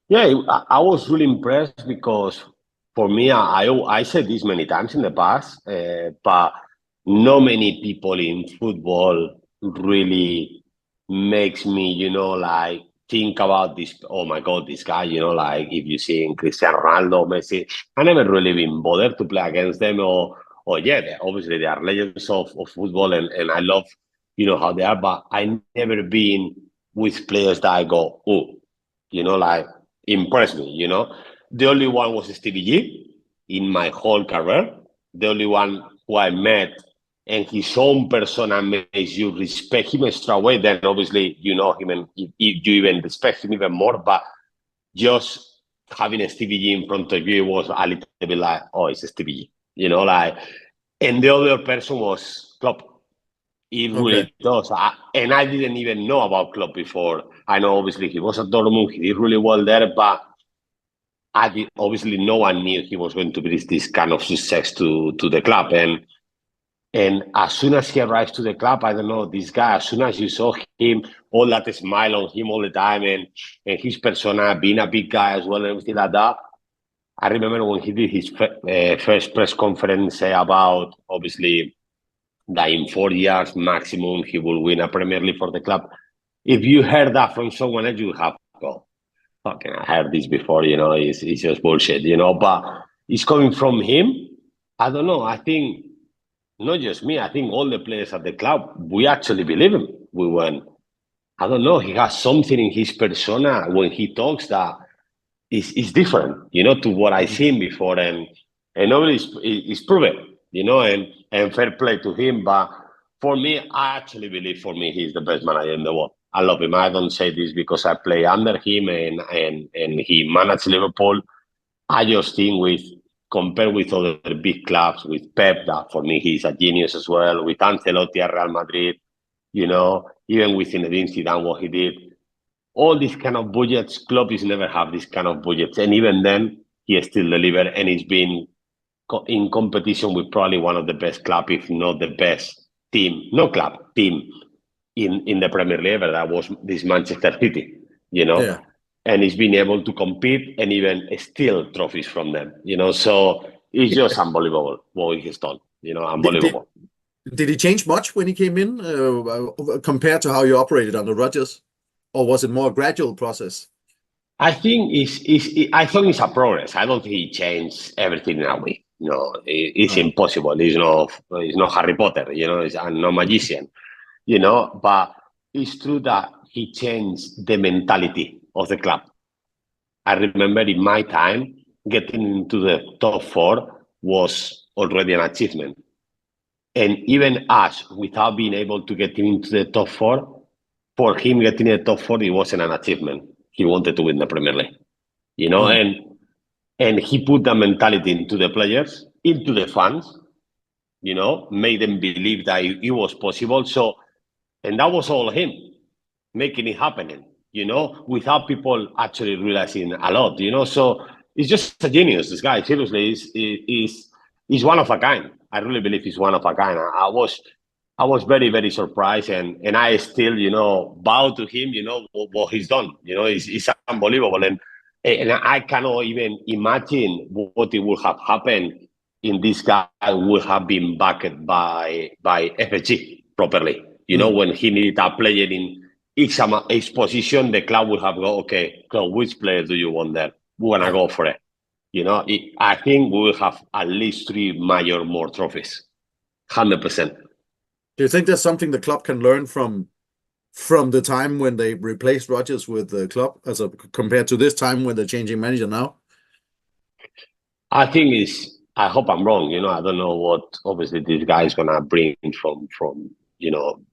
Yeah, I was really impressed because for me, I said this many times in the past, but not many people in football really makes me, like think about this. Oh my God, this guy, like if you see in Cristiano Ronaldo, Messi, I never really been bothered to play against them or yeah, obviously they are legends of football and I love, how they are, but I never been with players that I go, oh, like impressed me, The only one was Stevie G in my whole career. The only one who I met and his own persona makes you respect him straight away. Then obviously you know him and you even respect him even more. But just having a Stevie G in front of you was a little bit like, oh, it's a Stevie G, like. And the other person was Klopp. It Okay. really does. And I didn't even know about Klopp before. I know obviously he was at Dortmund, he did really well there, but obviously no one knew he was going to be this kind of success to the club. And as soon as he arrives to the club, I don't know, this guy, as soon as you saw him, all that smile on him all the time and his persona being a big guy as well and everything like that. I remember when he did his first press conference about obviously that in 4 years maximum he will win a Premier League for the club. If you heard that from someone else, you have go, fucking, I heard this before, it's just bullshit, but it's coming from him. I don't know. I think not just me, I think all the players at the club, we actually believe him. We went, I don't know, he has something in his persona when he talks that is different, to what I Mm. seen before, and nobody is proven, and fair play to him. But for me, I actually believe for me he's the best manager in the world. I love him. I don't say this because I play under him and he managed Liverpool. I just think with compared with other big clubs, with Pep, that for me he's a genius as well. With Ancelotti at Real Madrid, even with Zinedine Zidane, what he did, all these kind of budgets, Klopp is never have this kind of budgets, and even then, he still delivered, and he's been in competition with probably one of the best club, if not the best team, no club team in the Premier League. That was this Manchester City, Yeah. and he's been able to compete and even steal trophies from them, So it's just unbelievable what he's done, Did, did unbelievable. did he change much when he came in compared to how you operated under Rodgers, or was it more a gradual process? I think I think it's a progress. I don't think he changed everything in a week. No, it's Oh. impossible. It's not Harry Potter. It's no magician. But it's true that he changed the mentality of the club. I remember in my time getting into the top four was already an achievement, and even us, without being able to get into the top four, for him getting in the top four, it wasn't an achievement. He wanted to win the Premier League Mm. and he put that mentality into the players, into the fans, made them believe that it was possible. So, and that was all him making it happening, without people actually realizing a lot, So it's just a genius. This guy, seriously, is one of a kind. I really believe he's one of a kind. I was very, very surprised, and I still, bow to him. What he's done. It's unbelievable, and I cannot even imagine what it would have happened in this guy would have been backed by FSG properly. Mm. When he needed a player in each position, the club would have go, okay, club, which player do you want there? We're gonna Yeah. go for it. I think we will have at least three major more trophies, 100%. Do you think there's something the club can learn from the time when they replaced Rodgers with the club, compared to this time when they're changing manager now? I think it's. I hope I'm wrong. I don't know what obviously this guy is gonna bring from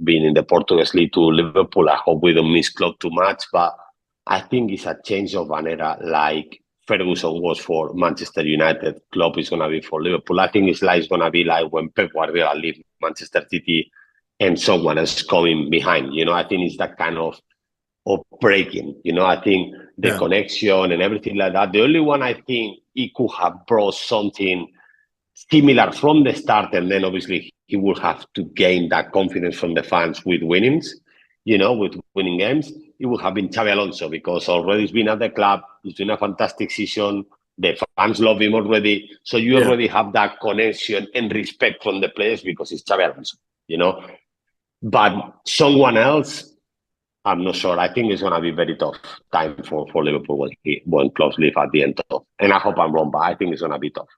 being in the Portuguese league to Liverpool. I hope we don't miss Klopp too much, but I think it's a change of an era like Ferguson was for Manchester United. Klopp is gonna be for Liverpool. I think it's gonna be like when Pep Guardiola left Manchester City and someone else coming behind. I think it's that kind of breaking. I think the Yeah. connection and everything like that. The only one I think he could have brought something similar from the start, and then obviously he would have to gain that confidence from the fans with winnings, with winning games. It would have been Xavi Alonso because already he's been at the club. He's doing a fantastic season. The fans love him already. So you already have that connection and respect from the players because it's Xabi Alonso, you know. But someone else, I'm not sure. I think it's going to be very tough time for Liverpool when Klopp leave at the end of. And I hope I'm wrong, but I think it's going to be tough.